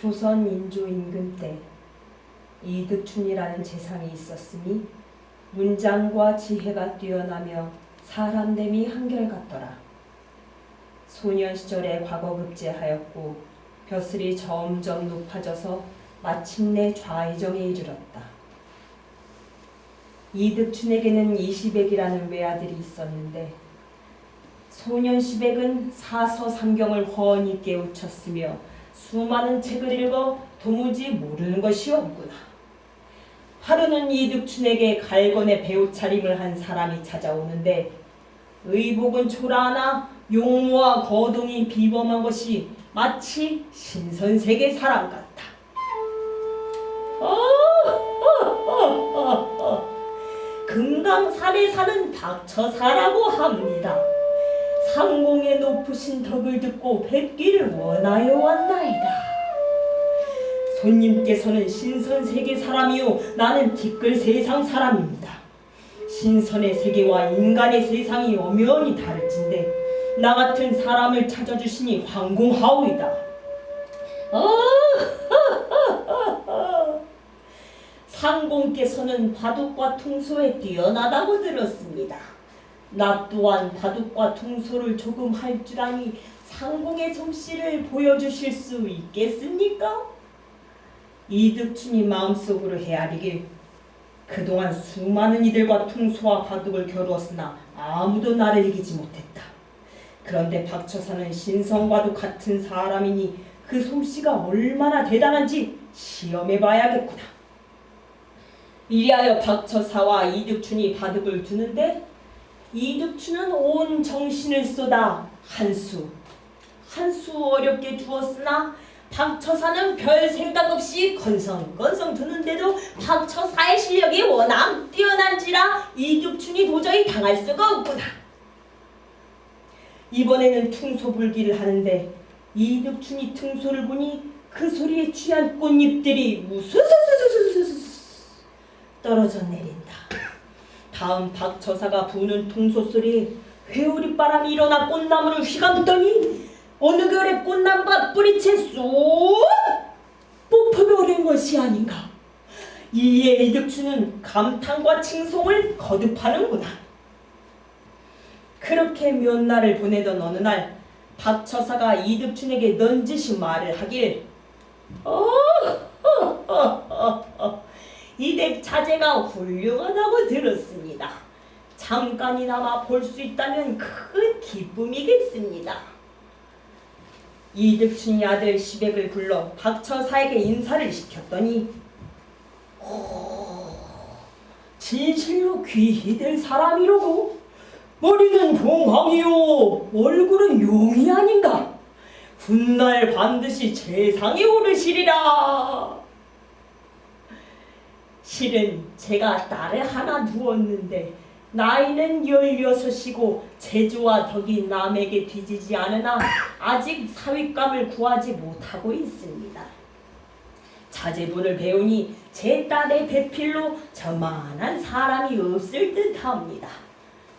조선 인조 임금 때 이득춘이라는 재상이 있었으니 문장과 지혜가 뛰어나며 사람됨이 한결같더라. 소년 시절에 과거급제하였고 벼슬이 점점 높아져서 마침내 좌의정에 이르렀다. 이득춘에게는 이시백이라는 외아들이 있었는데 소년 시백은 사서삼경을 훤히 깨우쳤으며 수많은 책을 읽어 도무지 모르는 것이 없구나. 하루는 이득춘에게 갈건의 배우 차림을 한 사람이 찾아오는데 의복은 초라하나 용모와 거동이 비범한 것이 마치 신선세계 사람 같다. 금강산에 사는 박처사라고 합니다. 상공의 높으신 덕을 듣고 뵙기를 원하여 왔나이다. 손님께서는 신선세계 사람이요 나는 뒷글세상 사람입니다. 신선의 세계와 인간의 세상이 엄연히 다를진데 나 같은 사람을 찾아주시니 황공하오이다. 상공께서는 바둑과 퉁소에 뛰어나다고 들었습니다. 나 또한 바둑과 퉁소를 조금 할 줄 아니 상공의 솜씨를 보여주실 수 있겠습니까? 이득춘이 마음속으로 헤아리길 그동안 수많은 이들과 퉁소와 바둑을 겨루었으나 아무도 나를 이기지 못했다. 그런데 박처사는 신성과도 같은 사람이니 그 솜씨가 얼마나 대단한지 시험해봐야겠구나. 이리하여 박처사와 이득춘이 바둑을 두는데 이득춘은 온 정신을 쏟아 한 수 어렵게 두었으나 박처사는 별 생각 없이 건성건성 두는데도 박처사의 실력이 워낙 뛰어난지라 이득춘이 도저히 당할 수가 없구나. 이번에는 퉁소불기를 하는데 이득춘이 퉁소를 보니 그 소리에 취한 꽃잎들이 우수수수수수수 떨어져 내린다. 다음 박처사가 부는 퉁소 소리에 회오리바람이 일어나 꽃나무를 휘감더니 어느 겨울에 꽃나무가 뿌리채 쏙 뽑혀버린 것이 아닌가. 이에 이득춘은 감탄과 칭송을 거듭하는구나. 그렇게 몇 날을 보내던 어느 날 박처사가 이득춘에게 넌지시 말을 하길 이댁 자제가 훌륭하다고 들었습니다. 잠깐이나마 볼 수 있다면 큰 기쁨이겠습니다. 이득춘이 아들 시백을 불러 박처사에게 인사를 시켰더니 진실로 귀히 될 사람이로고 머리는 봉황이요 얼굴은 용이 아닌가. 훗날 반드시 재상에 오르시리라. 실은 제가 딸을 하나 두었는데 나이는 16이고 재주와 덕이 남에게 뒤지지 않으나 아직 사윗감을 구하지 못하고 있습니다. 자제분을 배우니 제 딸의 배필로 저만한 사람이 없을 듯합니다.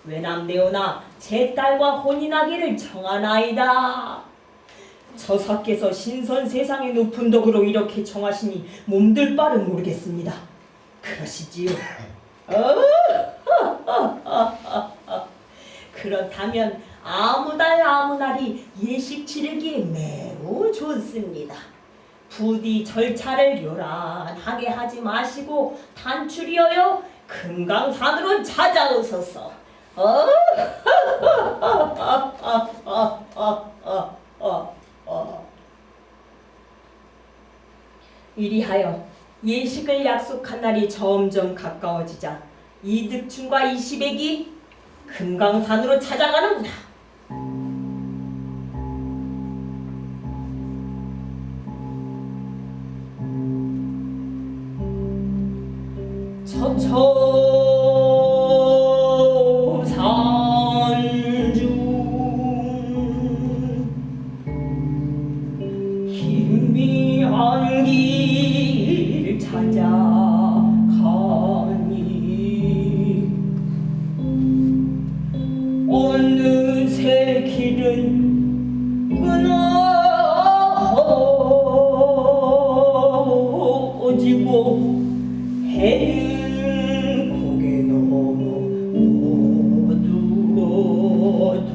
외남되오나 제 딸과 혼인하기를 정하나이다. 처사께서 신선세상의 높은 덕으로 이렇게 정하시니 몸둘 바를 모르겠습니다. 그러시지요. 그렇다면 아무 달 아무 날이 예식 치르기에 매우 좋습니다. 부디 절차를 요란하게 하지 마시고 단출이어요 금강산으로 찾아오소서. 이리하여 예식을 약속한 날이 점점 가까워지자 이득춘과 이시백이 금강산으로 찾아가는구나. 첩첩산중 희미한 길 찾아가니 어느새 길은 끊어지고 해는 고개 너머 어두워도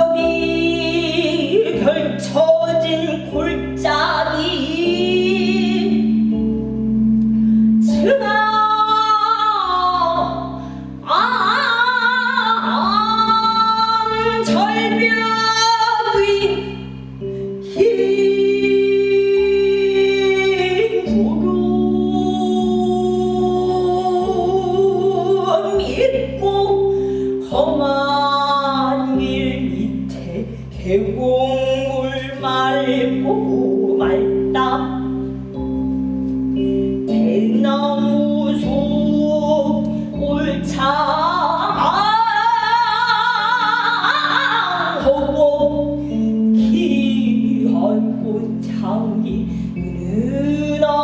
첩첩이 펼쳐진 골짜기 지나 절벽 위 흰 구름 있고 험한 길 밑에 계곡물 맑고 맑다. 대나무 속 올창하고 귀한 꽃향기 은은하고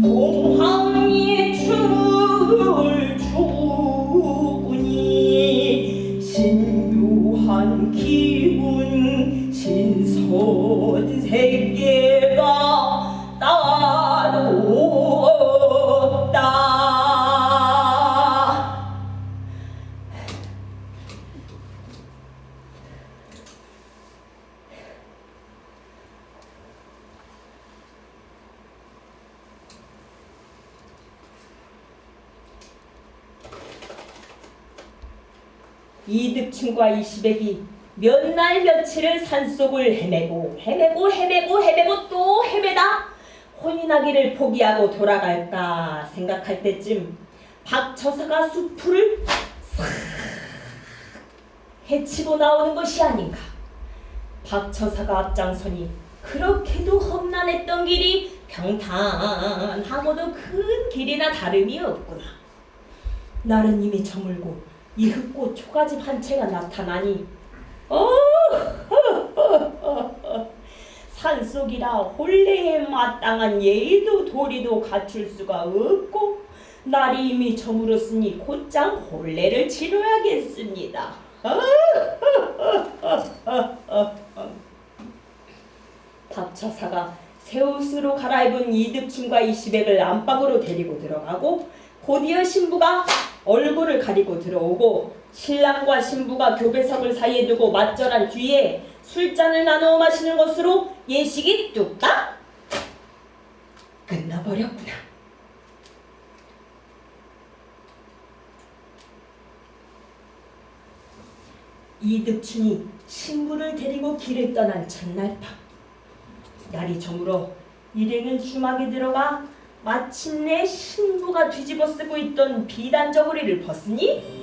봉황이 춤을 추니 신묘한 기분 신선세계가 따로 없다. 이득춘과 이시백이 몇 날 며칠을 산속을 헤매고 또 헤매다 혼이 나기를 포기하고 돌아갈까 생각할 때쯤 박처사가 숲을 싹 헤치고 나오는 것이 아닌가. 박처사가 앞장서니 그렇게도 험난했던 길이 평탄하고도 큰 길이나 다름이 없구나. 날은 이미 저물고 이 흙꽃 초가집 한 채가 나타나니 산속이라 혼례에 마땅한 예의도 도리도 갖출 수가 없고 날이 이미 저물었으니 곧장 혼례를 치러야겠습니다. 박처사가 새옷으로 갈아입은 이득춘과 이시백을 안방으로 데리고 들어가고 곧이어 신부가 얼굴을 가리고 들어오고 신랑과 신부가 교배석을 사이에 두고 맞절한 뒤에 술잔을 나누어 마시는 것으로 예식이 뚝딱 끝나버렸구나. 이득춘이 신부를 데리고 길을 떠난 첫날 밤, 날이 저물어 일행은 주막에 들어가 마침내 신부가 뒤집어 쓰고 있던 비단 저고리를 벗으니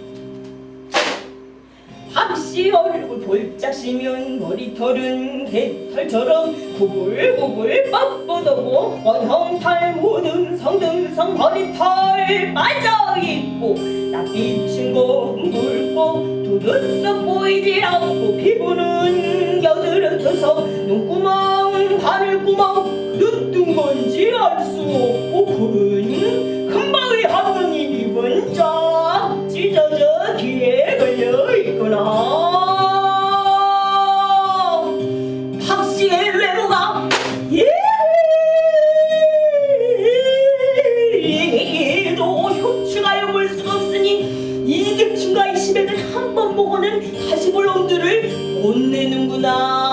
박씨 얼굴 볼짝시면 머리털은 개털처럼 구불구불 뻗어고 원형탈 무등성등성 머리털 빠져있고 낯빛은 곱붉고 두드서 보이지 않고 피부는 여드러져서 눈구멍 바늘구멍 늦은 건지 알 수 없고 푸른 금방의 하느니 입은 쫙 찢어져 뒤에 걸려있구나. 박씨의 외모가 예도 효치가여 볼 수가 없으니 이득춘과 이시백을 한 번 보고는 다시 볼 엄두를 못 내는구나.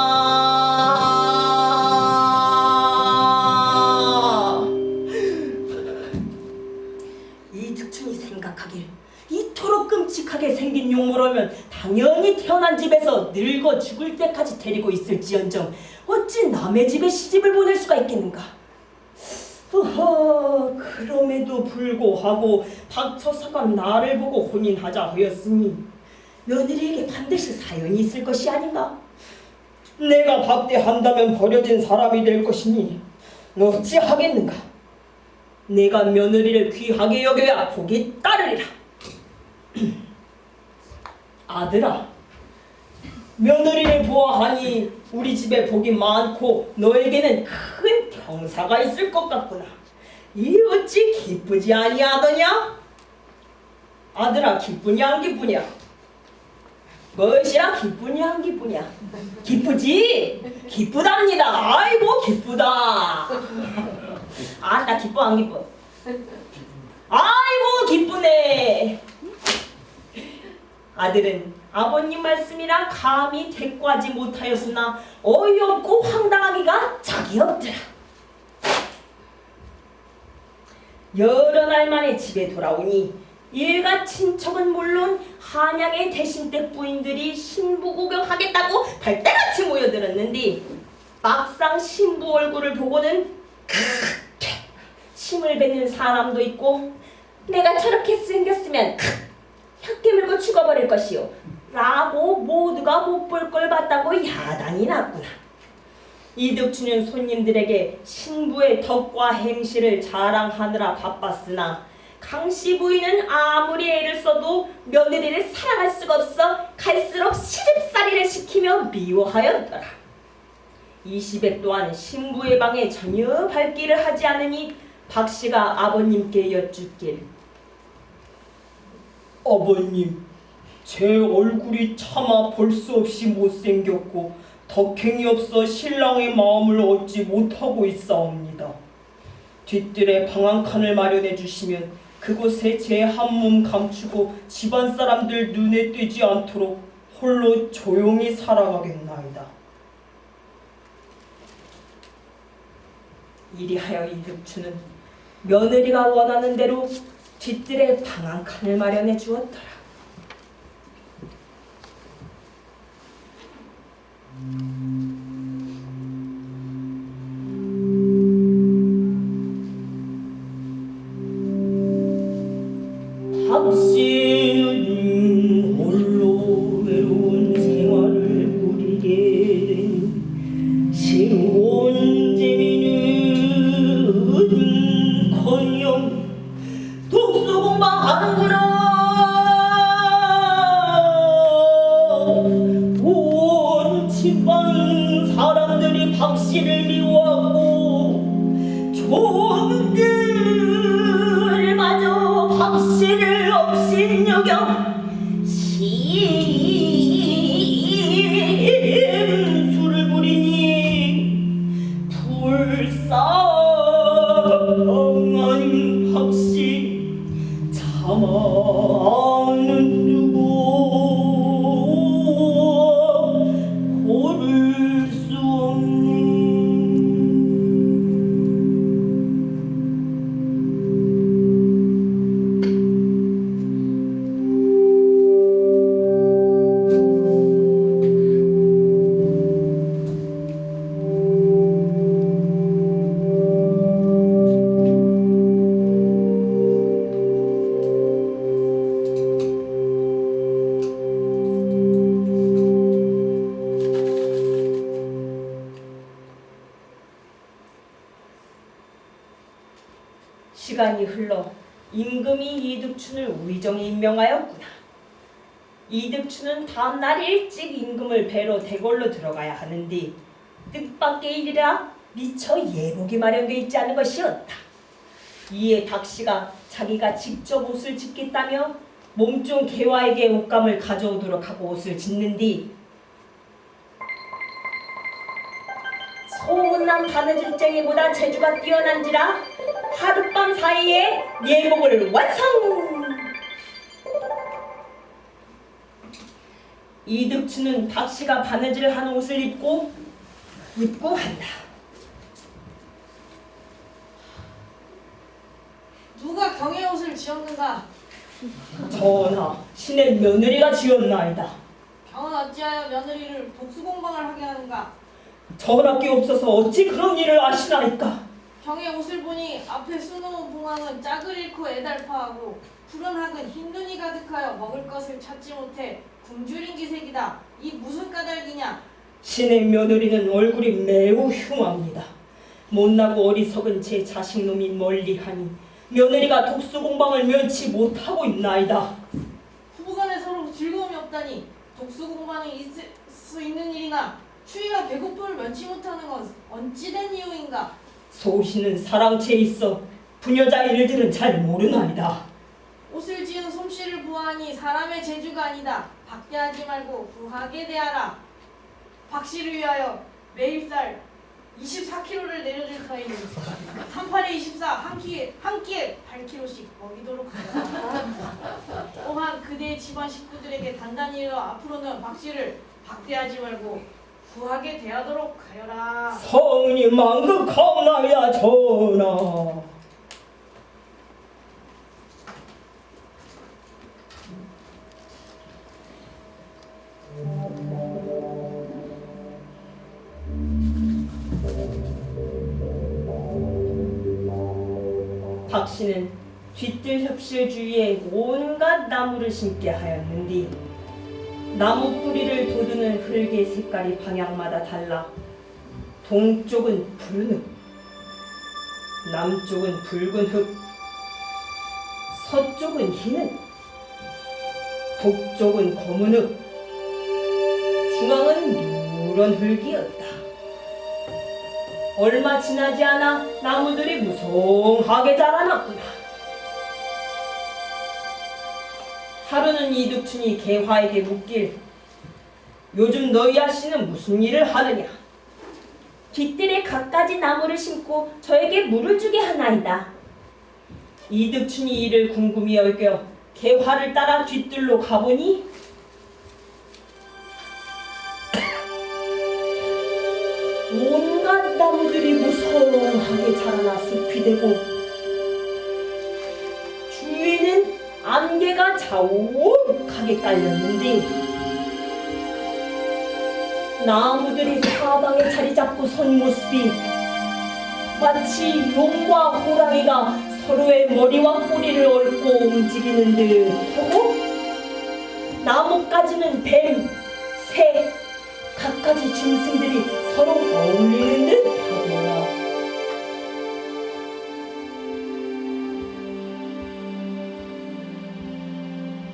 이득춘이 생각하길 이토록 끔찍하게 생긴 용모라면 당연히 태어난 집에서 늙어 죽을 때까지 데리고 있을지언정 어찌 남의 집에 시집을 보낼 수가 있겠는가. 그럼에도 불구하고 박처사가 나를 보고 혼인하자 하였으니 며느리에게 반드시 사연이 있을 것이 아닌가. 내가 박대한다면 버려진 사람이 될 것이니 어찌 하겠는가. 내가 며느리를 귀하게 여겨야 복이 따르리라. 아들아, 며느리를 보아하니 우리 집에 복이 많고 너에게는 큰 병사가 있을 것 같구나. 이 어찌 기쁘지 아니하더냐? 아들아, 기쁘냐 안 기쁘냐? 무엇이라 기쁘냐 안 기쁘냐? 기쁘지? 기쁘답니다. 아이고 기쁘다. 아, 나 기뻐 안 기뻐? 아이고 기쁘네. 아들은 아버님 말씀이라 감히 대꾸하지 못하였으나 어이없고 황당하기가 짝이 없더라. 여러 날 만에 집에 돌아오니 일가 친척은 물론 한양의 대신댁 부인들이 신부 구경하겠다고 달때같이 모여들었는데 막상 신부 얼굴을 보고는 침을 뱉는 사람도 있고 내가 저렇게 생겼으면 혀 깨물고 죽어버릴 것이요 라고 모두가 못 볼 걸 봤다고 야단이 났구나. 이득춘은 손님들에게 신부의 덕과 행실을 자랑하느라 바빴으나 강씨 부인은 아무리 애를 써도 며느리를 사랑할 수가 없어 갈수록 시집살이를 시키며 미워하였더라. 이시백 또한 신부의 방에 전혀 발길을 하지 않으니 박씨가 아버님께 여쭙길, 아버님, 제 얼굴이 차마 볼 수 없이 못생겼고 덕행이 없어 신랑의 마음을 얻지 못하고 있사옵니다. 뒷뜰에 방 한 칸을 마련해 주시면 그곳에 제 한 몸 감추고 집안 사람들 눈에 띄지 않도록 홀로 조용히 살아가겠나이다. 이리하여 이득춘은 며느리가 원하는 대로 뒷뜰에 방 한 칸을 마련해 주었더라. 박씨를 미워하고 종들마저 박씨를 업신여겨 심술을 부리니 불쌍한 박씨 차마는 두고 고를 수 없네. 시간이 흘러 임금이 이득춘을 우의정에 임명하였구나. 이득춘은 다음날 일찍 임금을 뵈러 대궐로 들어가야 하는데 뜻밖의 일이라 미처 예복이 마련돼 있지 않은 것이었다. 이에 박씨가 자기가 직접 옷을 짓겠다며 몸종 개화에게 옷감을 가져오도록 하고 옷을 짓는 뒤 소문난 바느질쟁이보다 재주가 뛰어난지라 하룻밤 사이에 예복을 완성! 이득춘은 박씨가 바느질을 한 옷을 입고 한다. 누가 경의 옷을 지었는가? 전하, 신의 며느리가 지었나이다. 경은 어찌하여 며느리를 독수공방을 하게 하는가? 전하께 없어서 어찌 그런 일을 아시나이까? 경의 옷을 보니 앞에 수놓은 봉황은 짝을 잃고 애달파하고 푸른 학은 흰 눈이 가득하여 먹을 것을 찾지 못해 굶주린 기색이다. 이 무슨 까닭이냐? 신의 며느리는 얼굴이 매우 흉합니다. 못나고 어리석은 제 자식놈이 멀리하니 며느리가 독수공방을 면치 못하고 있나이다. 부부간에 서로 즐거움이 없다니 독수공방이 있을 수 있는 일이나 추위가 배고픔을 면치 못하는 건 어찌된 이유인가? 소희는 사랑채에 있어 부녀자 일들은 잘 모르나이다. 옷을 지은 솜씨를 부하니 사람의 재주가 아니다. 박대하지 말고 부하게 대하라. 박씨를 위하여 매일살 24kg를 내려줄 터이니 38에 24, 한 끼에 8kg씩 먹이도록 하라. 또한 그대의 집안 식구들에게 단단히 일러 앞으로는 박씨를 박대하지 말고 부하게 대하도록 하여라. 성이 망극하오나이다 전하. 박씨는 뒤뜰 협실 주위에 온갖 나무를 심게 하였는데 나무 뿌리를 돋우는 흙의 색깔이 방향마다 달라 동쪽은 푸른 흙, 남쪽은 붉은 흙, 서쪽은 흰 흙, 북쪽은 검은 흙, 중앙은 누런 흙이었다. 얼마 지나지 않아 나무들이 무성하게 자라났구나. 하루는 이득춘이 개화에게 묻길 요즘 너희 아씨는 무슨 일을 하느냐? 뒤뜰에 갖가지 나무를 심고 저에게 물을 주게 하나이다. 이득춘이 이를 궁금히 여겨 개화를 따라 뒤뜰로 가보니 온갖 나무들이 무성하게 자라나 숲이 되고 주위에는 안개가 자욱하게 깔렸는데 나무들이 사방에 자리 잡고 선 모습이 마치 용과 호랑이가 서로의 머리와 꼬리를 얽고 움직이는 듯하고 나뭇가지는 뱀, 새, 갖가지 짐승들이 서로 어울리는 듯하더라.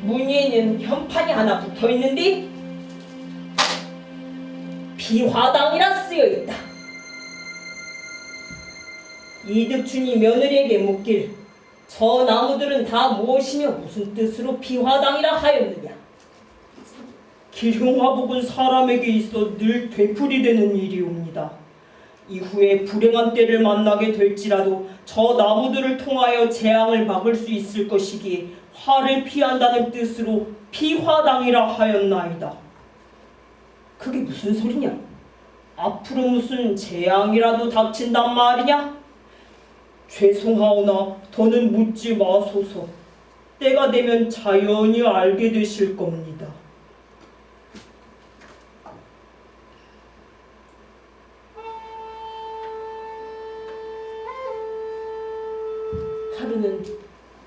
무늬에는 현판이 하나 붙어있는데 비화당이라 쓰여있다. 이득준이 며느리에게 묻길 저 나무들은 다 무엇이며 무슨 뜻으로 피화당이라 하였느냐. 기흉화복은 사람에게 있어 늘 되풀이되는 일이옵니다. 이후에 불행한 때를 만나게 될지라도 저 나무들을 통하여 재앙을 막을 수 있을 것이기에 화를 피한다는 뜻으로 피화당이라 하였나이다. 그게 무슨 소리냐? 앞으로 무슨 재앙이라도 닥친단 말이냐? 죄송하오나 더는 묻지 마소서. 때가 되면 자연히 알게 되실 겁니다. 하루는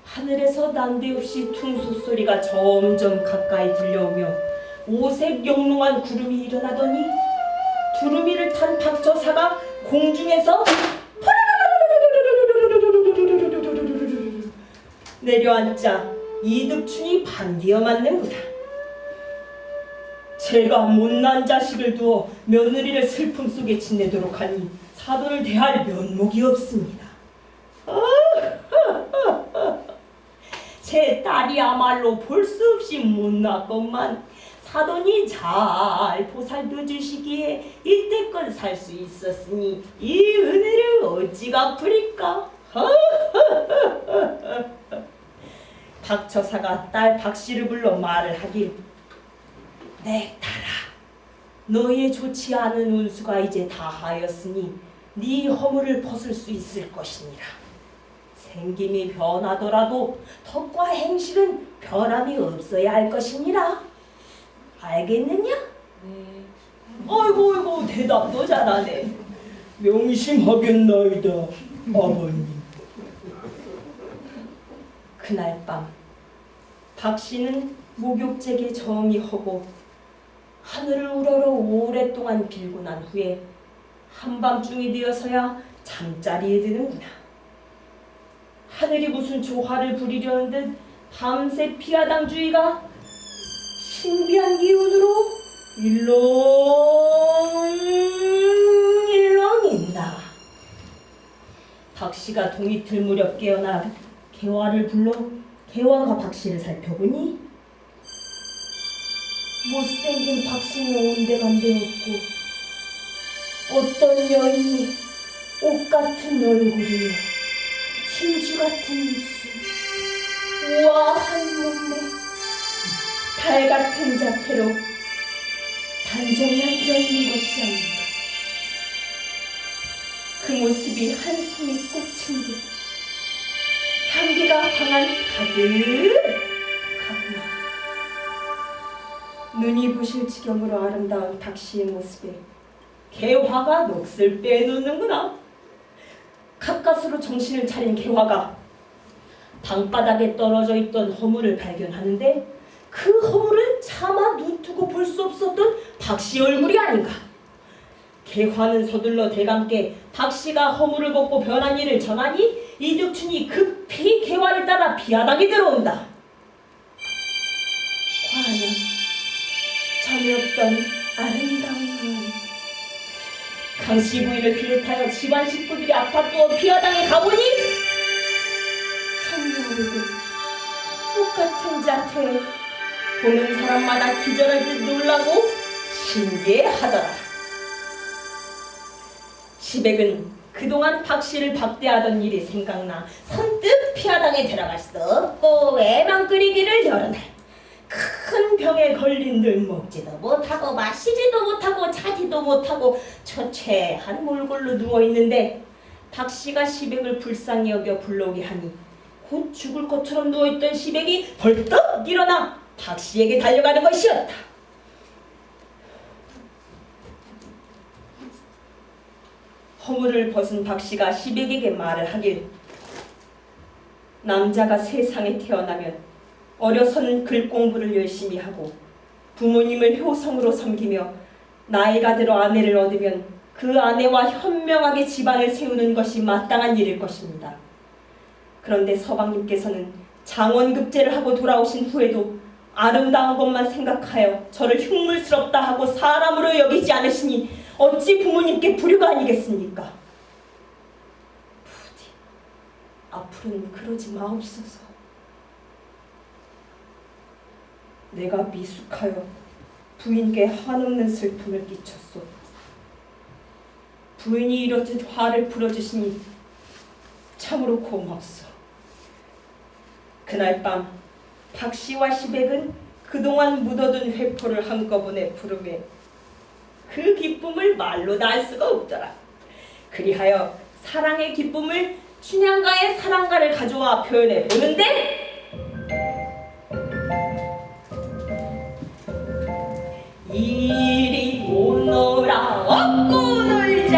하늘에서 난데없이 퉁소 소리가 점점 가까이 들려오며 오색 영롱한 구름이 일어나더니 두루미를 탄 박저사가 공중에서 내려앉자 이득춘이 반디어 맞는구나. 제가 못난 자식을 두어 며느리를 슬픔 속에 지내도록 하니 사돈을 대할 면목이 없습니다. 제 딸이야말로 볼 수 없이 못났건만 사돈이 잘 보살펴 주시기에 이때껏 살 수 있었으니 이 은혜를 어찌 갚으리까. 박처사가 딸 박씨를 불러 말을 하길, 내 딸아, 너의 좋지 않은 운수가 이제 다하였으니 네 허물을 벗을 수 있을 것이니라. 생김이 변하더라도 덕과 행실은 변함이 없어야 할 것이니라. 알겠느냐? 네. 어이구 대답도 잘하네. 명심하겠나이다, 아버님. 그날 밤 박씨는 목욕제게 정리하고 하늘을 우러러 오랫동안 빌고 난 후에 한밤중이 되어서야 잠자리에 드는구나. 하늘이 무슨 조화를 부리려는 듯 밤새 피하당 주위가 신비한 기운으로 일렁일렁인다. 박씨가 동이틀 무렵 깨어나 개화를 불러 개화가 박씨를 살펴보니 못생긴 박씨는 온데간데 없고 어떤 여인이 옷 같은 얼굴이며 진주 같은 입술, 우아한 몸매, 달 같은 자태로 단정히 앉아있는 것이 아닌가. 그 모습이 한숨이 꽂힌 듯 향기가 방안 가득하구나. 눈이 부실 지경으로 아름다운 박씨의 모습에 개화가 넋을 빼놓는구나. 가까스로 정신을 차린 개화가 방바닥에 떨어져 있던 허물을 발견하는데 그 허물은 차마 눈 뜨고 볼 수 없었던 박씨 얼굴이 아닌가. 개화는 서둘러 대감께 박씨가 허물을 벗고 변한 일을 전하니 이득춘이 급히 개화를 따라 피하당에 들어온다. 과연 전에 없던 아름다운 건 강씨 부인을 비롯하여 집안 식구들이 아파트와 피하당에 가보니 선녀 얼굴, 똑같은 자태에 보는 사람마다 기절할 듯 놀라고 신기해하더라. 시백은 그동안 박씨를 박대하던 일이 생각나 선뜻 피하당에 들어갈 수도 없고 애망끓이기를 여러 날 큰 병에 걸린 듯 먹지도 못하고 마시지도 못하고 자지도 못하고 처체한 몰골로 누워있는데 박씨가 시백을 불쌍히 여겨 불러오게 하니 곧 죽을 것처럼 누워있던 시백이 벌떡 일어나 박씨에게 달려가는 것이었다. 허물을 벗은 박씨가 시백에게 말을 하길, 남자가 세상에 태어나면 어려서는 글 공부를 열심히 하고 부모님을 효성으로 섬기며 나이가 들어 아내를 얻으면 그 아내와 현명하게 집안을 세우는 것이 마땅한 일일 것입니다. 그런데 서방님께서는 장원급제를 하고 돌아오신 후에도 아름다운 것만 생각하여 저를 흉물스럽다 하고 사람으로 여기지 않으시니 어찌 부모님께 불효가 아니겠습니까? 앞으로는 그러지 마옵소서. 내가 미숙하여 부인께 한없는 슬픔을 끼쳤소. 부인이 이렇듯 화를 풀어주시니 참으로 고맙소. 그날 밤 박씨와 시백은 그동안 묻어둔 회포를 한꺼번에 부르매 그 기쁨을 말로 다 할 수가 없더라. 그리하여 사랑의 기쁨을 춘향가의 사랑가를 가져와 표현해 보는데, 이리 오너라 업고 놀자.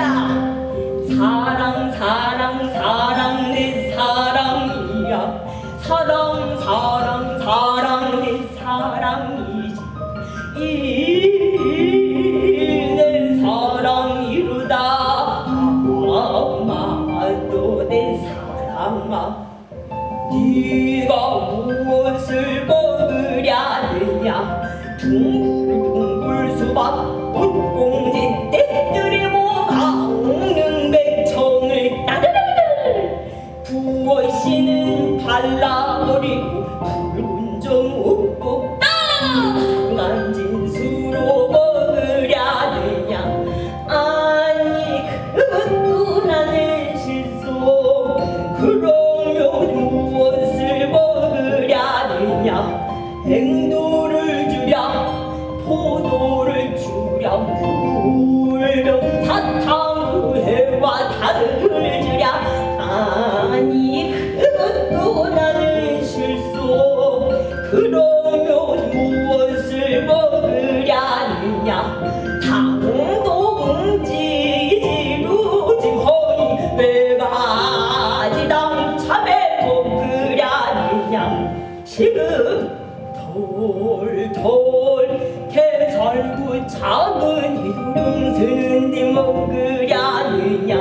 사랑 사랑 사랑 내 사랑이야. 사랑 사랑 사랑 내 사랑이지. 내 사랑이루다. 아마도 내 사랑아, 네가 무엇을 먹으랴느냐. 둥글둥글 수박 꽃봉지 떼뜨리고 강릉 백청을 따르르르 부어씨는 발라버리고 붉은 점 웃고 땅한 진수로 먹으랴느냐. 아니 그것도 나는 실소. 그러면 무엇을 먹으랴느냐. 행도를 주랴 포도를 주랴 물병 사탕 회와 달을 주랴. 아니 그것도 나는 실소. 그러면 무엇을 먹으랴느냐. 당도응지 지루지 허니 외가지당 참에 먹으랴느냐. 지금 돌돌 개살구 작은 이루름 쓰는데 먹으랴느냐.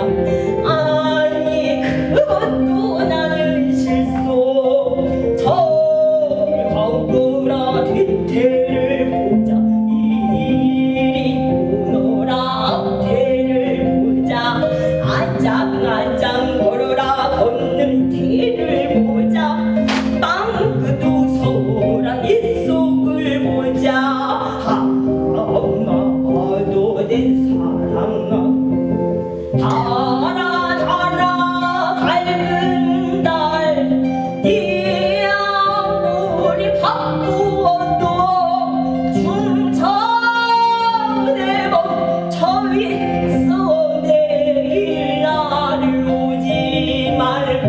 아니 그것도 나는 실소. 저를 가꾸라 뒤태를 보자. 이리 오너라 앞태를 보자. 아짱아짱 걸어라 걷는 태를 보자. 땅끝도 서라 입속을 보자. 엄마도 내 사랑아. 달아 달아 밝은 달. 네 아무리 바쁘어도 춤춰내 멈춰 있어. 내일 나를 오지 말고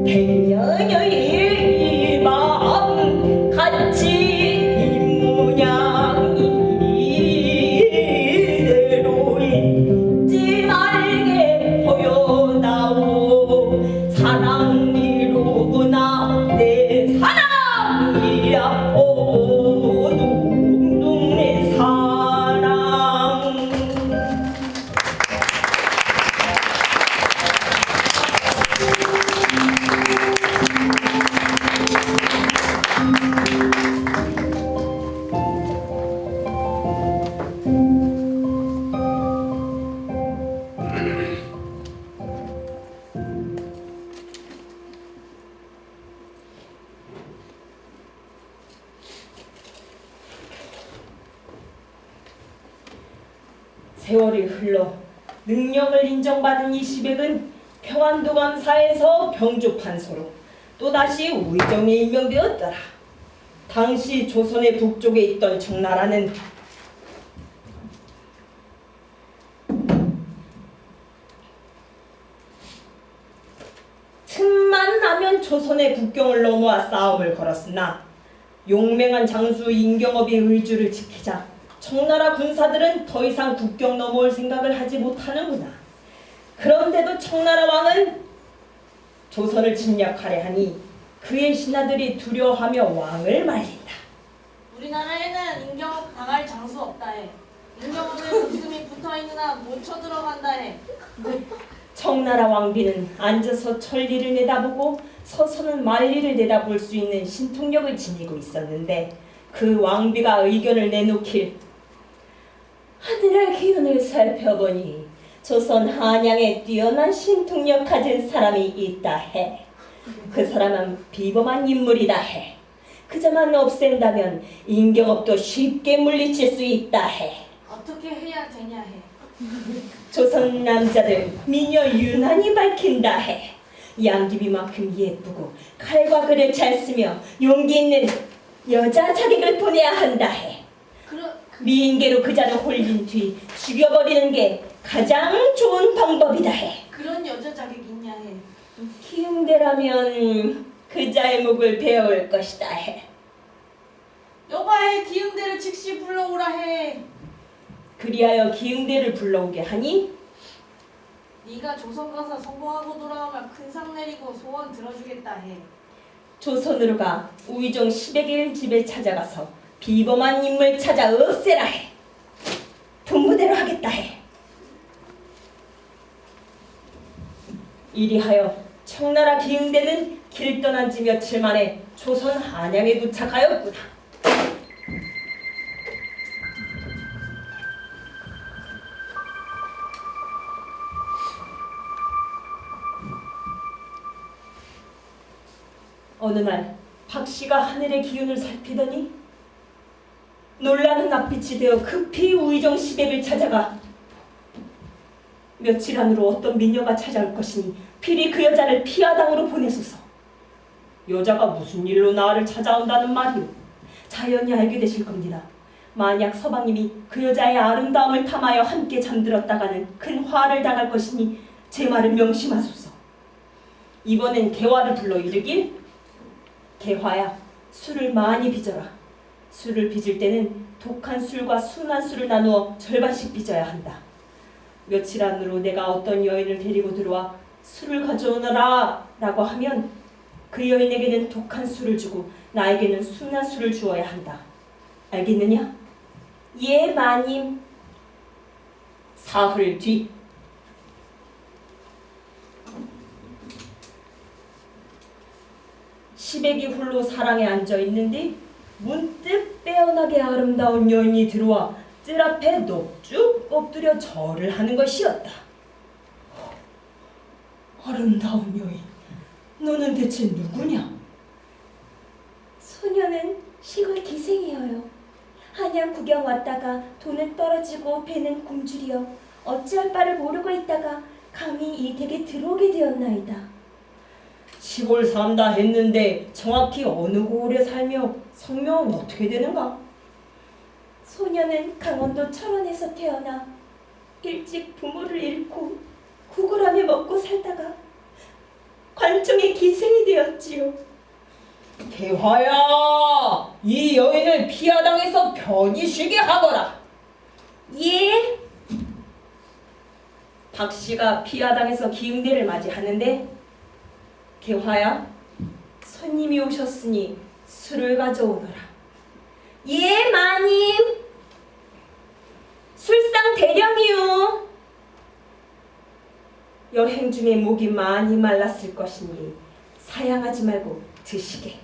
백년의 이 마음 같이 이 모양 이대로 잊지 말게 보여다오. 사랑이로구나 내 사랑이야. 오 둥둥 내 사랑. 세월이 흘러 능력을 인정받은 이 시백은 평안도 감사에서 병조 판서로 또다시 우의정에 임명되었더라. 당시 조선의 북쪽에 있던 청나라는 틈만 나면 조선의 국경을 넘어와 싸움을 걸었으나 용맹한 장수 임경업의 의주를 지키자 청나라 군사들은 더 이상 국경 넘어올 생각을 하지 못하는구나. 그런데도 청나라 왕은 조선을 침략하려 하니 그의 신하들이 두려워하며 왕을 말린다. 우리나라에는 임경업 당할 장수 없다 해. 임경업은 목숨이 붙어있느나 못 쳐들어간다 해. 청나라 왕비는 앉아서 천리를 내다보고 서서는 만리를 내다볼 수 있는 신통력을 지니고 있었는데 그 왕비가 의견을 내놓길 하늘의 기운을 살펴보니 조선 한양에 뛰어난 신통력 가진 사람이 있다 해. 그 사람은 비범한 인물이다 해. 그자만 없앤다면 인경업도 쉽게 물리칠 수 있다 해. 어떻게 해야 되냐 해. 조선 남자들 미녀 유난히 밝힌다 해. 양귀비만큼 예쁘고 칼과 글을 잘 쓰며 용기 있는 여자 자객을 보내야 한다 해. 미인계로 그자를 홀린 뒤 죽여버리는 게 가장 좋은 방법이다 해. 그런 여자 자격 있냐 해. 기흥대라면 그자의 목을 베어올 것이다 해. 여봐해 기흥대를 즉시 불러오라 해. 그리하여 기흥대를 불러오게 하니 네가 조선 가서 성공하고 돌아오면 큰 상 내리고 소원 들어주겠다 해. 조선으로 가 우의정 10의 집에 찾아가서 비범한 인물 찾아 없애라 해. 분부대로 하겠다 해. 이리하여 청나라 기흥대는 길 떠난 지 며칠 만에 조선 한양에 도착하였구나. 어느 날 박씨가 하늘의 기운을 살피더니 놀라는 낯빛이 되어 급히 우의정 시백을 찾아가 며칠 안으로 어떤 미녀가 찾아올 것이니 필히 그 여자를 피하당으로 보내소서. 여자가 무슨 일로 나를 찾아온다는 말이오. 자연히 알게 되실 겁니다. 만약 서방님이 그 여자의 아름다움을 탐하여 함께 잠들었다가는 큰 화를 당할 것이니 제 말을 명심하소서. 이번엔 개화를 불러 이르길, 개화야, 술을 많이 빚어라. 술을 빚을 때는 독한 술과 순한 술을 나누어 절반씩 빚어야 한다. 며칠 안으로 내가 어떤 여인을 데리고 들어와 술을 가져오너라 라고 하면 그 여인에게는 독한 술을 주고 나에게는 순한 술을 주어야 한다. 알겠느냐? 예, 마님. 사흘 뒤 시백이 홀로 사랑에 앉아있는데 문득 빼어나게 아름다운 여인이 들어와 뜰 앞에 넙죽 엎드려 절을 하는 것이었다. 아름다운 여인, 너는 대체 누구냐? 소녀는 시골 기생이어요. 한양 구경 왔다가 돈은 떨어지고 배는 굶주려 어찌할 바를 모르고 있다가 감히 이 댁에 들어오게 되었나이다. 시골 산다 했는데 정확히 어느 고을에 살며 성명은 어떻게 되는가? 소녀는 강원도 철원에서 태어나 일찍 부모를 잃고 구걸하며 먹고 살다가 관청의 기생이 되었지요. 개화야, 이 여인을 피하당해서 편히 쉬게 하거라. 예. 박씨가 피하당해서 기흥대를 맞이하는데, 개화야, 손님이 오셨으니 술을 가져오너라. 예, 마님. 술상 대령이요. 여행 중에 목이 많이 말랐을 것이니 사양하지 말고 드시게.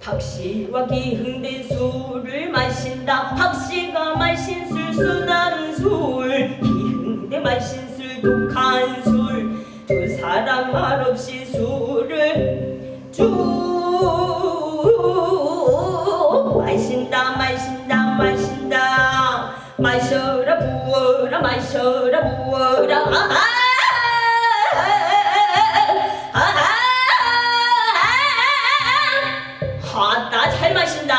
박씨와 기흥대 술을 마신다. 박씨가 마신 술 순한 술, 기흥대 마신 술 독한 술. 두 사람 말없이 술을 쭉 마신다 마신다 마신다. 마셔라 부어라 마셔라 부어라. 아따 잘 마신다.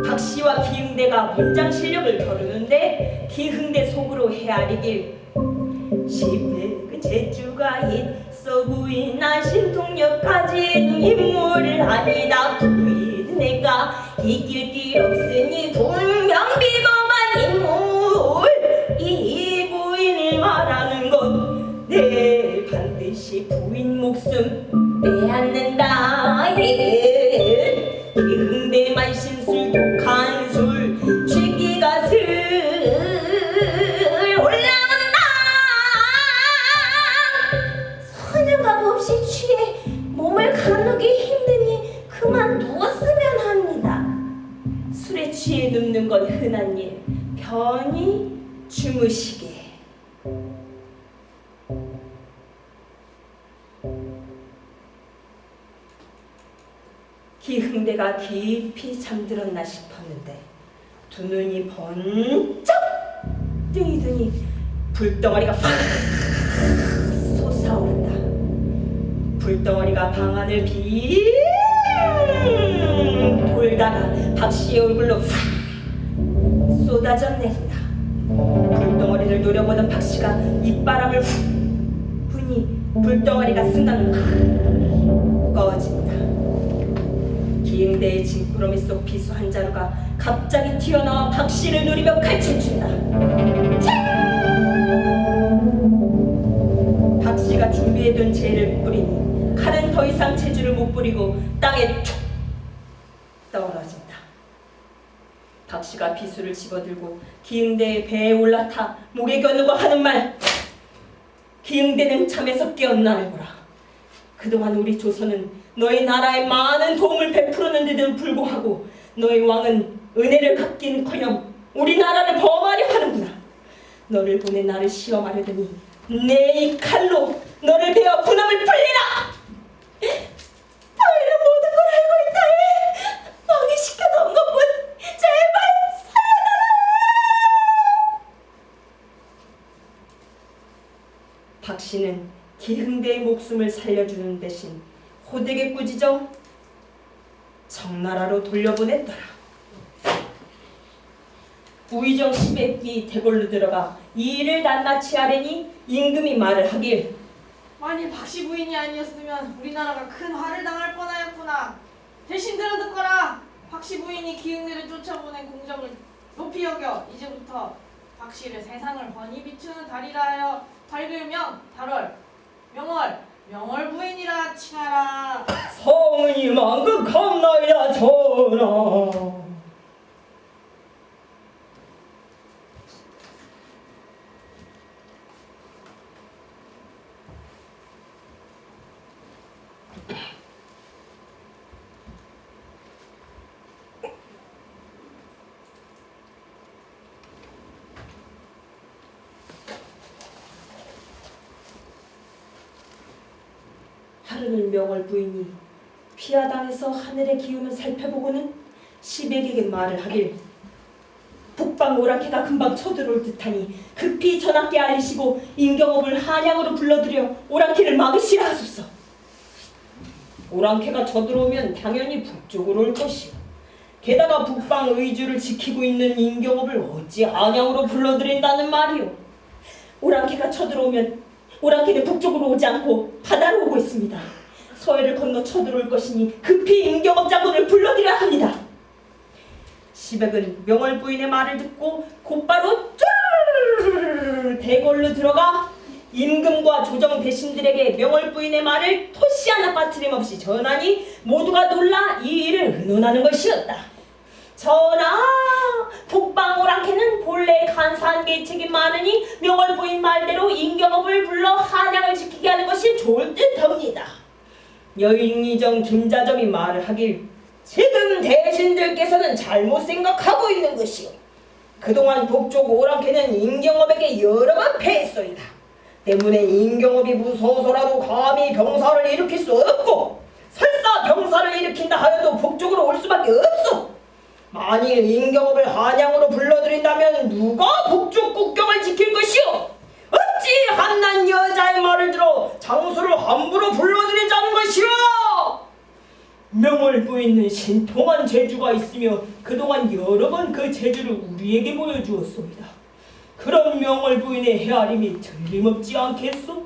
박씨와 기흥대가 문장 실력을 겨루는데 기흥대 속으로 헤아리길, 시백 재주가 있어 보이나 신통력 가진 인물을 아니다. 부인 내가 이길 길 없으니 분명 비범한 인물. 이 부인을 말하는 것 내일 반드시 부인 목숨 빼앗는다. 기흥대 마신 술 독한 술, 취기가 슬 올라온다. 소녀가 몹시 취해 몸을 가누기 힘드니 그만 누워 눕는 건 흔한 일, 편히 주무시게. 기흥대가 깊이 잠들었나 싶었는데 두 눈이 번쩍 뜨이더니 불덩어리가 팍 솟아오른다. 불덩어리가 방 안을 빙 돌다가 박씨의 얼굴로 팍 쏟아져 내린다. 불덩어리를 노려보던 박씨가 입바람을 훅 부니 불덩어리가 순간 확 꺼진다. 기흥대의 진구러미 속 비수 한 자루가 갑자기 튀어나와 박씨를 노리며 칼춤춘다. 박씨가 준비해둔 재를 뿌리니 칼은 더 이상 재주를 못 뿌리고 땅에 툭 떨어진다. 박씨가 비수를 집어들고 기흥대의 배에 올라타 목에 겨누고 하는 말. 기흥대는 잠에서 깨었나를 보라. 그동안 우리 조선은 너희 나라에 많은 도움을 베풀었는데도 불구하고 너희 왕은 은혜를 갚기는커녕 우리나라를 범하려 하는구나. 너를 보내 나를 시험하려더니 내 이 칼로 너를 베어 분함을 풀리라. 너희는 모든 걸 알고 있다니 왕이 시켜서 온 것뿐. 제발 살려달라. 박씨는 기흥대의 목숨을 살려주는 대신 호되게 꾸짖어 청나라로 돌려보냈더라. 우의정 시백이 대궐로 들어가 이 일을 낱낱이 하려니 임금이 말을 하길, 만일 박씨 부인이 아니었으면 우리나라가 큰 화를 당할 뻔하였구나. 대신 들어듣거라. 박씨 부인이 기흥대를 쫓아보낸 공적을 높이 여겨 이제부터 박씨를 세상을 훤히 비추는 달이라 하여 밝으면 달월, 명월 부인이라 칭하라. 성은이 만극하나이다 전하. 하루는 명월 부인이 피하당에서 하늘의 기운을 살펴보고는 시백에게 말을 하길, 북방 오랑캐가 금방 쳐들어올 듯하니 급히 전하께 알리시고 임경업을 한양으로 불러들여 오랑캐를 막으시라 하소서. 오랑캐가 쳐들어오면 당연히 북쪽으로 올 것이오. 게다가 북방 의주를 지키고 있는 임경업을 어찌 한양으로 불러들인다는 말이오. 오랑캐가 쳐들어오면 오랑캐는 북쪽으로 오지 않고 바다로 오고 있습니다. 서해를 건너 쳐들어올 것이니 급히 임경업 장군을 불러들여야 합니다. 시백은 명월 부인의 말을 듣고 곧바로 쭈르르르 대궐로 들어가 임금과 조정 대신들에게 명월 부인의 말을 토시 하나 빠트림없이 전하니 모두가 놀라 이 일을 의논하는 것이었다. 전하, 북방 오랑캐는 본래 간사한 계책이 많으니 명월 부인 말대로 임경업을 불러 한양을 지키게 하는 것이 좋을 듯합니다. 여인이정 김자점이 말을 하길, 지금 대신들께서는 잘못 생각하고 있는 것이오. 그동안 북쪽 오랑캐는 임경업에게 여러 번 패했소이다. 때문에 임경업이 무서워서라도 감히 병사를 일으킬 수 없고, 설사 병사를 일으킨다 하여도 북쪽으로 올 수밖에 없소. 만일 임경업을 한양으로 불러들인다면 누가 북쪽 국경을 지킬 것이오? 어찌 한난 여자의 말을 들어 장수를 함부로 불러들이자는 것이오? 명월 부인은 신통한 재주가 있으며 그동안 여러 번 그 재주를 우리에게 보여주었습니다. 그런 명월 부인의 헤아림이 틀림없지 않겠소?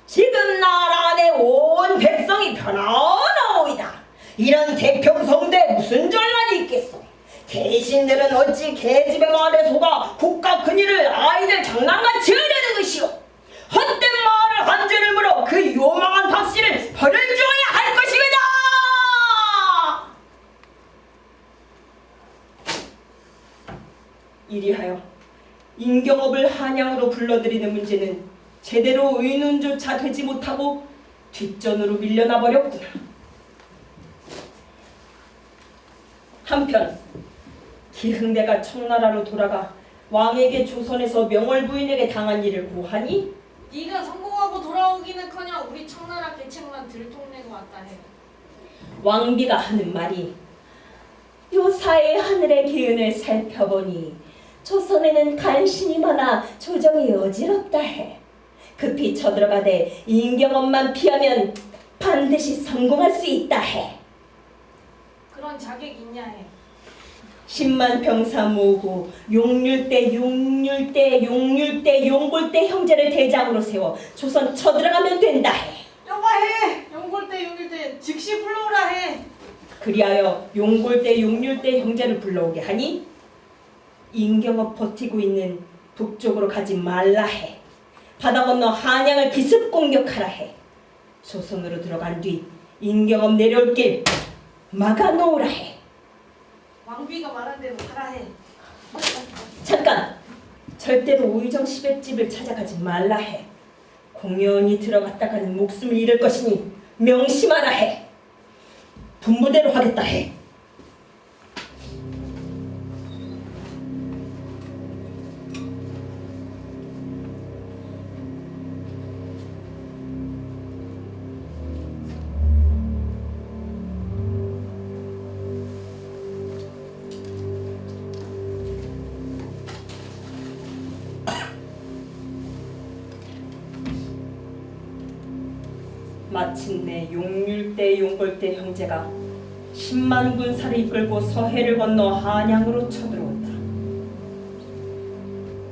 지금 나라 안에 온 백성이 편안하오이다. 이런 태평성대 무슨 전란이 있겠소? 대신들은 어찌 계집의 말에 속아 국가 큰일을 아이들 장난같이 하려는 것이오? 헛된 말을 한 죄를 물어 그 요망한 박씨를 벌을 주어야 할 것입니다. 이리하여 임경업을 한양으로 불러들이는 문제는 제대로 의논조차 되지 못하고 뒷전으로 밀려나 버렸구나. 한편 기흥대가 청나라로 돌아가 왕에게 조선에서 명월 부인에게 당한 일을 고하니 네가 성공하고 돌아오기는커녕 우리 청나라 계책만 들통내고 왔다 해. 왕비가 하는 말이 요사의 하늘의 기운을 살펴보니 조선에는 간신이 많아 조정이 어지럽다 해. 급히 쳐들어가되 인경업만 피하면 반드시 성공할 수 있다 해. 그런 자격 있냐 해. 10만 병사 모으고 용률대 용골대 형제를 대장으로 세워 조선 쳐들어가면 된다 해. 여봐해. 용골대 용일대 즉시 불러오라 해. 그리하여 용골대 용률대 형제를 불러오게 하니 인경업 버티고 있는 북쪽으로 가지 말라 해. 바다 건너 한양을 기습 공격하라 해. 조선으로 들어간 뒤 인경업 내려올 길 막아놓으라 해. 왕비가 말한 대로 하라 해. 잠깐! 절대로 우의정 시백집을 찾아가지 말라 해. 공연히 들어갔다가는 목숨을 잃을 것이니 명심하라 해. 분부대로 하겠다 해. 마침내 용률대 용골대 형제가 10만 군사를 이끌고 서해를 건너 한양으로 쳐들어온다.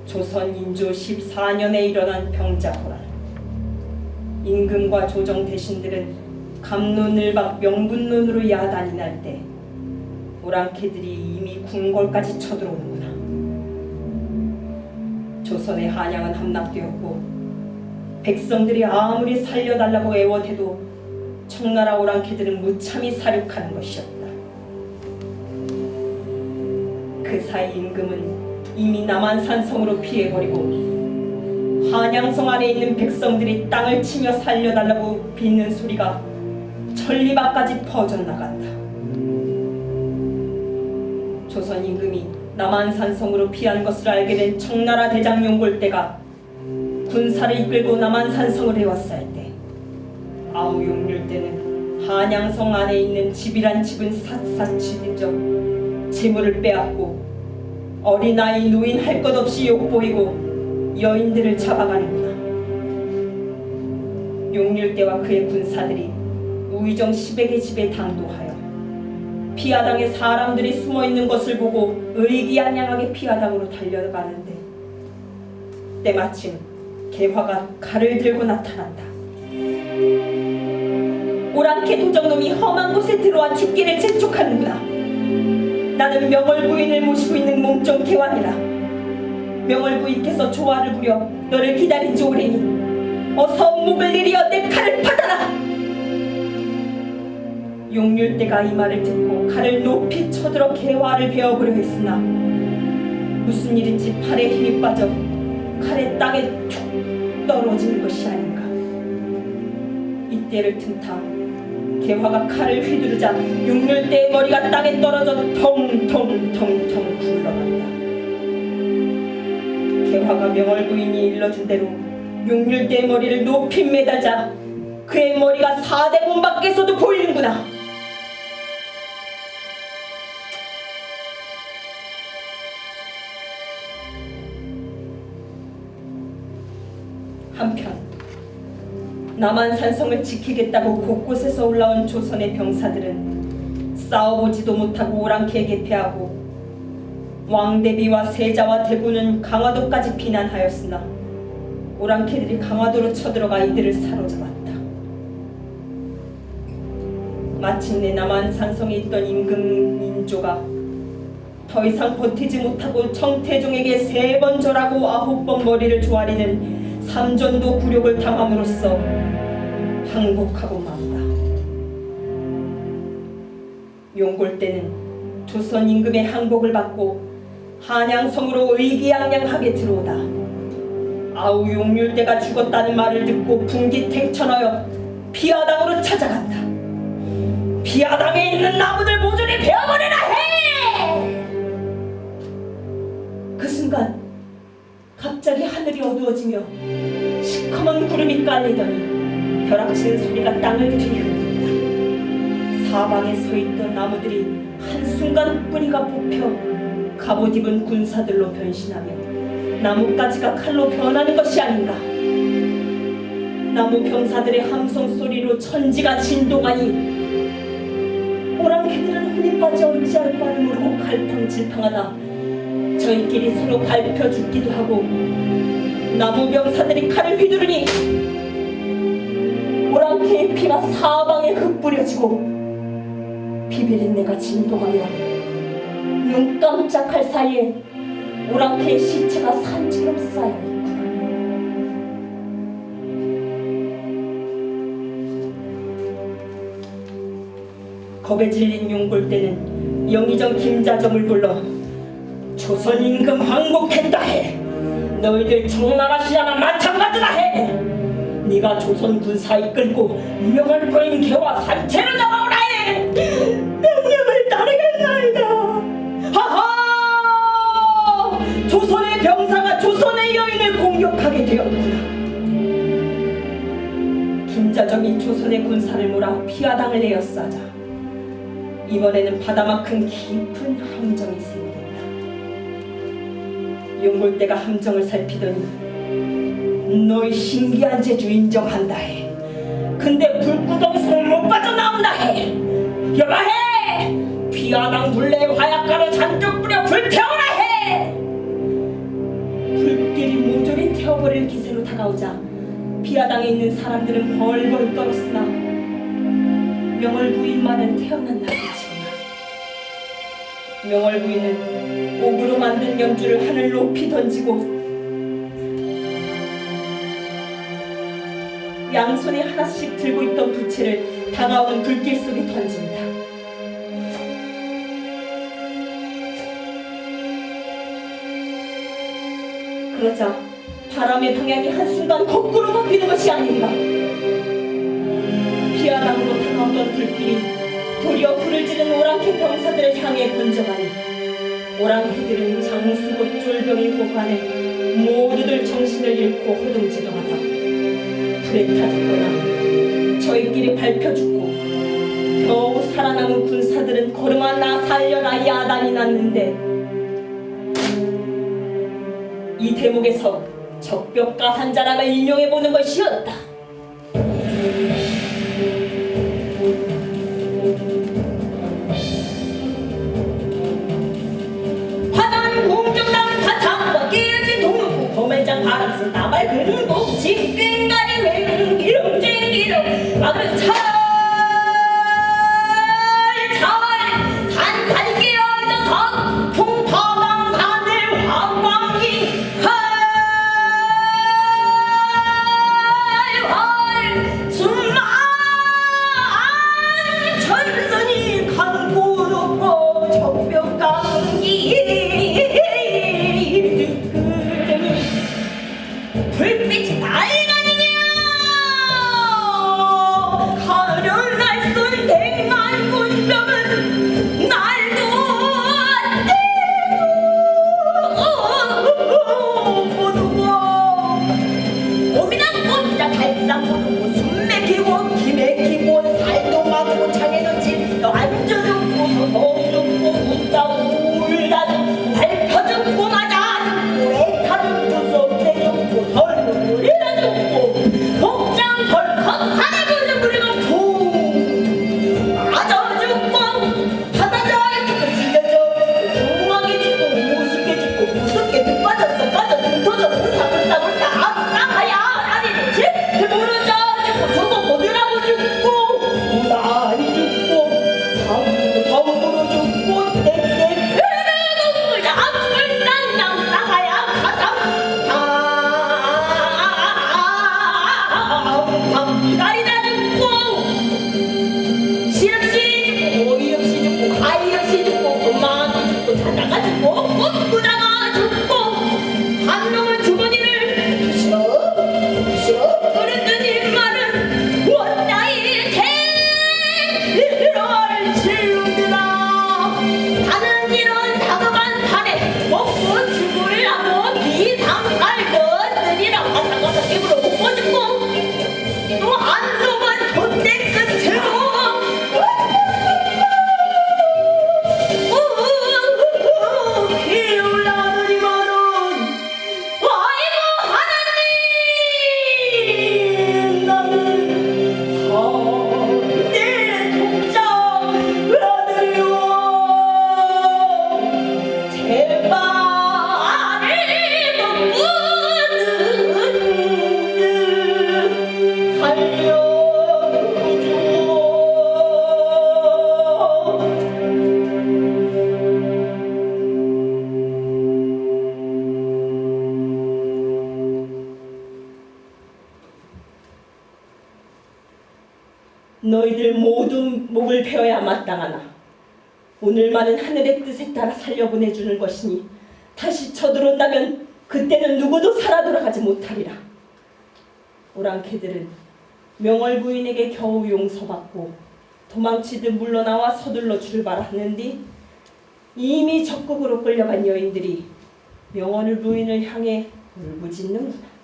조선 인조 14년에 일어난 병자호란. 임금과 조정 대신들은 갑론을박 명분론으로 야단이 날 때 오랑캐들이 이미 궁궐까지 쳐들어오는구나. 조선의 한양은 함락되었고 백성들이 아무리 살려달라고 애원해도 청나라 오랑캐들은 무참히 사륙하는 것이었다. 그 사이 임금은 이미 남한산성으로 피해버리고 한양성 안에 있는 백성들이 땅을 치며 살려달라고 빚는 소리가 천리밖까지 퍼져나간다. 조선 임금이 남한산성으로 피한 것을 알게 된 청나라 대장 용골대가 군사를 이끌고 남한산성을 해왔을 때 아우용률대는 한양성 안에 있는 집이란 집은 샅샅이 뒤져 재물을 빼앗고 어린아이 노인 할 것 없이 욕보이고 여인들을 잡아가는구나. 용률대와 그의 군사들이 우의정 시백의 집에 당도하여 피하당에 사람들이 숨어있는 것을 보고 의기양양하게 피하당으로 달려가는데 때마침 개화가 칼을 들고 나타난다. 오랑캐 도적놈이 험한 곳에 들어와 죽기를 재촉하는구나. 나는 명월 부인을 모시고 있는 몸종 개화니라. 명월 부인께서 조화를 부려 너를 기다린 지 오래니 어서 목을 내리어 내 칼을 받아라. 용률대가 이 말을 듣고 칼을 높이 쳐들어 개화를 베어보려 했으나 무슨 일인지 팔에 힘이 빠져 칼의 땅에 툭 떨어지는 것이 아닌가. 이때를 틈타 개화가 칼을 휘두르자 용률대의 머리가 땅에 떨어져 텅텅텅텅 굴러간다. 개화가 명월 부인이 일러준 대로 용률대의 머리를 높이 매달자 그의 머리가 4대문 밖에서도 보이는구나. 한편 남한산성을 지키겠다고 곳곳에서 올라온 조선의 병사들은 싸워보지도 못하고 오랑캐에게 패하고 왕대비와 세자와 대군은 강화도까지 피난하였으나 오랑캐들이 강화도로 쳐들어가 이들을 사로잡았다. 마침내 남한산성에 있던 임금 인조가 더 이상 버티지 못하고 청태종에게 3번 절하고 9번 머리를 조아리는 삼전도 굴욕을 당함으로써 항복하고 만다. 용골대는 조선 임금의 항복을 받고 한양성으로 의기양양하게 들어오다 아우 용률대가 죽었다는 말을 듣고 분기탱천하여 비아당으로 찾아간다. 비아당에 있는 나무들 모조리 베어버리라 해! 어두워지며 시커먼 구름이 깔리더니 벼락치는 소리가 땅을 뒤흔든다. 사방에 서있던 나무들이 한순간 뿌리가 뽑혀 갑옷 입은 군사들로 변신하며 나뭇가지가 칼로 변하는 것이 아닌가. 나무 병사들의 함성 소리로 천지가 진동하니 오랑캐들은 흔히 빠져 어찌할 바를 모르고 갈팡질팡하다 저희끼리 서로 밟혀 죽기도 하고, 나무 병사들이 칼을 휘두르니 오랑캐의 피가 사방에 흩뿌려지고 비비린내가 진동하며 눈 깜짝할 사이에 오랑캐의 시체가 산처럼 쌓여있구나. 겁에 질린 용골대는 영의정 김자점을 불러 조선 임금 항복했다 해. 너희들 청나라시아나 마찬가지다 해. 네가 조선 군사 이끌고 명을 보인 개와 산채로 잡아오라 해. 명령을 따르겠나이다. 하하! 조선의 병사가 조선의 여인을 공격하게 되었구나. 김자점이 조선의 군사를 몰아 피하당을 내었사자 이번에는 바다만큼 깊은 함정이 생긴다. 용골대가 함정을 살피더니 너희 신기한 재주 인정한다 해. 근데 불구덩이 속 못 빠져나온다 해. 여봐해! 피하당 둘레에 화약가루 잔뜩 뿌려 불태워라 해. 불길이 모조리 태워버릴 기세로 다가오자 피하당에 있는 사람들은 벌벌 떨었으나 명월부인만은 태어난 날이지구나. 명월부인은 옥으로 만든 연주를 하늘 높이 던지고 양손에 하나씩 들고 있던 부채를 다가오는 불길 속에 던집니다. 그러자 바람의 방향이 한순간 거꾸로 바뀌는 것이 아닌가. 피하당으로 다가오던 불길이 도리어 불을 지른 오랑캐 병사들을 향해 번져가니 오랑캐들은 장수고 쫄병이 고관에 모두들 정신을 잃고 호둥지둥하다 불에 타 죽거나 저희끼리 밟혀 죽고 겨우 살아남은 군사들은 걸음아 나 살려라 야단이 났는데 이 대목에서 적벽과 한자락을 인용해보는 것이었다. 화단 공정남 가창과 깨어진 동문구 범회장 바람스 나발 근국 집빙가리 맹 기름쟁이름 마그른 산산이 깨어져서 풍파강산을 황광이 숨만 천선이 강고 높고 적벽강기 뜨끈히 불빛이 날가느냐 가련 날쏜 백만 군병은 날도 모두고 몸이나 꼼짝 달싹 모두고 숨 맥히고 기 맥히고 살도 막고 창에도 찔러 앉아 죽고 서서 죽고 웃다 울다 죽고 밟혀 죽고 맞아 죽고 애타 죽고 썩대 죽고 덜렁거리다 죽고 복장 덜컥 사라지는 부리고 푹 맞아 죽고 바다져 죽고 지겨져 궁하게 죽고 무섭게 죽고 무섭게 득 빠졌어 빠져 등 터져 울다 아싸하야 아니지 모르자 죽고 저거 뭐더라고 죽고 나니 죽고 덤으로 죽고 땡땡 흐르르르르르 앞을 쌍쌍쌍하야 가상 기다리다 죽고 실없이 죽고 어이없이 죽고 가이없이 죽고 엄마도 죽고 자다가 죽고 꿈꾸다가 죽고 한 놈은 주머니를 부셔 그랬더니 말은 원나이 생일을 치운드라 나는 이런 다급한 판에 먹고 죽으려고 비상살 것들이 몸을 베어야 마땅하나 오늘만은 하늘의 뜻에 따라 살려보내주는 것이니 다시 쳐들어온다면 그때는 누구도 살아 돌아가지 못하리라. 오랑캐들은 명월 부인에게 겨우 용서받고 도망치듯 물러나와 서둘러 출발하는디 이미 적국으로 끌려간 여인들이 명월 부인을 향해 울부짖는구나.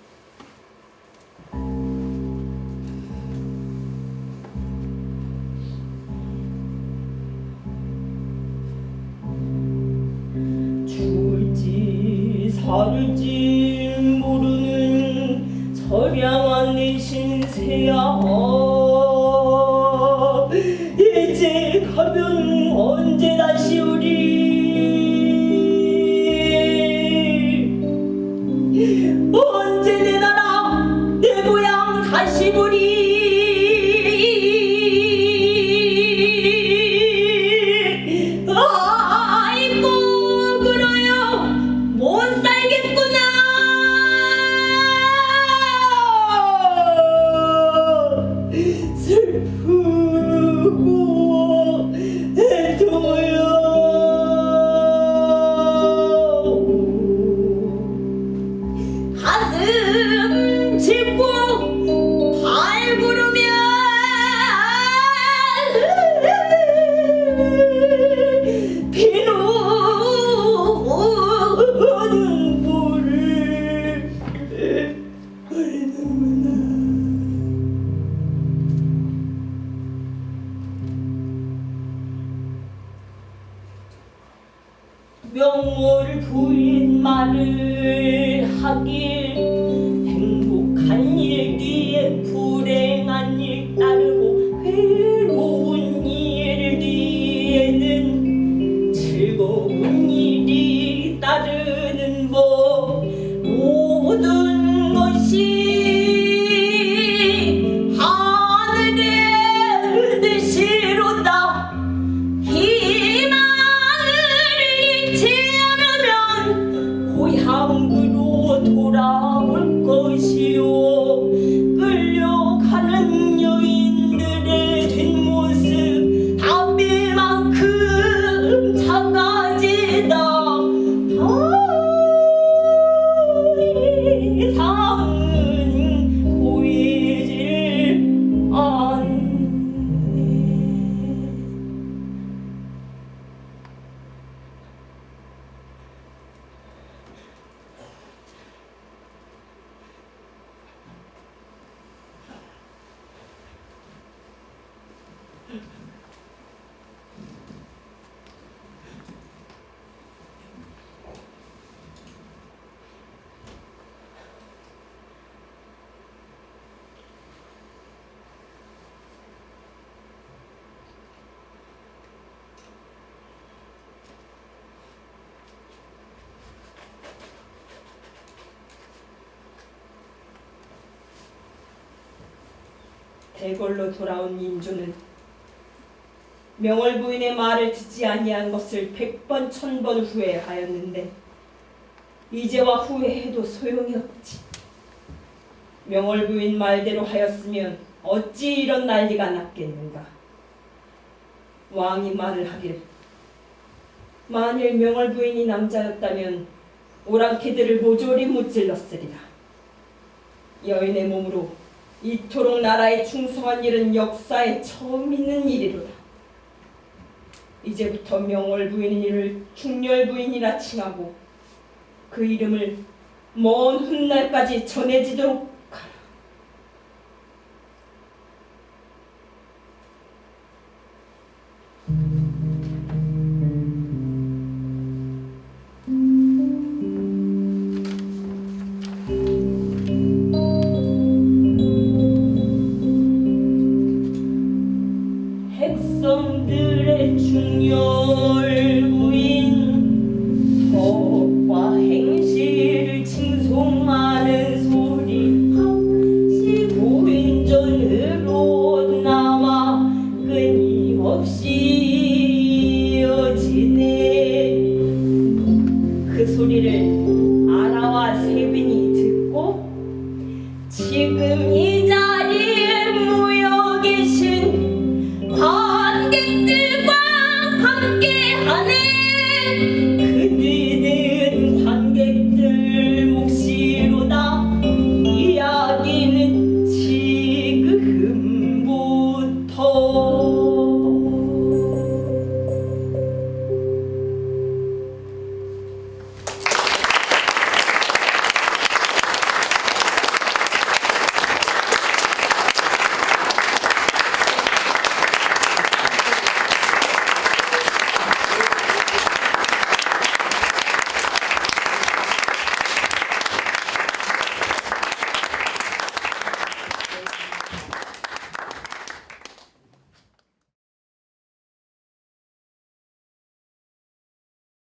죽을지 살을지 모르는 처량한 내 신세야. 이제 가면 언제 다시 오리. 언제 내 나라 내 고향 다시 보리. 아이고 그러요 못 살겠구나. 슬프고 애통하여 가슴 짚고 발구르며 비누는 물을 흐리는구나. 명월 부인 말을 하길 행복한 일 뒤에 불행한 일 따르고 외로운 일 뒤에는 즐거운 일이 따르는 법. 모든 것이 하늘의 뜻이로다. 희망을 잃지 않으면 고향으로 돌아올 것이요. 끌려가는 여인들의 뒷모습 담비만큼 작아지다. 더 이상은 보이질 않네. 대궐로 돌아온 인조는 명월 부인의 말을 듣지 아니한 것을 100번 1000번 후회하였는데 이제와 후회해도 소용이 없지. 명월 부인 말대로 하였으면 어찌 이런 난리가 났겠는가. 왕이 말을 하길 만일 명월 부인이 남자였다면 오랑캐들을 모조리 무찔렀으리라. 여인의 몸으로 이토록 나라에 충성한 일은 역사에 처음 있는 일이로다. 이제부터 명월 부인을 충렬 부인이라 칭하고 그 이름을 먼 훗날까지 전해지도록 하라. 백성들의 충렬 부인 덕과 행실을 칭송하는 소리 항시 부인전으로 남아 끊임없이 이어지네. 그 소리를 아라와 세빈이 듣고 지금 이 자리에 모여 계신 관객 자식들과 함께하네.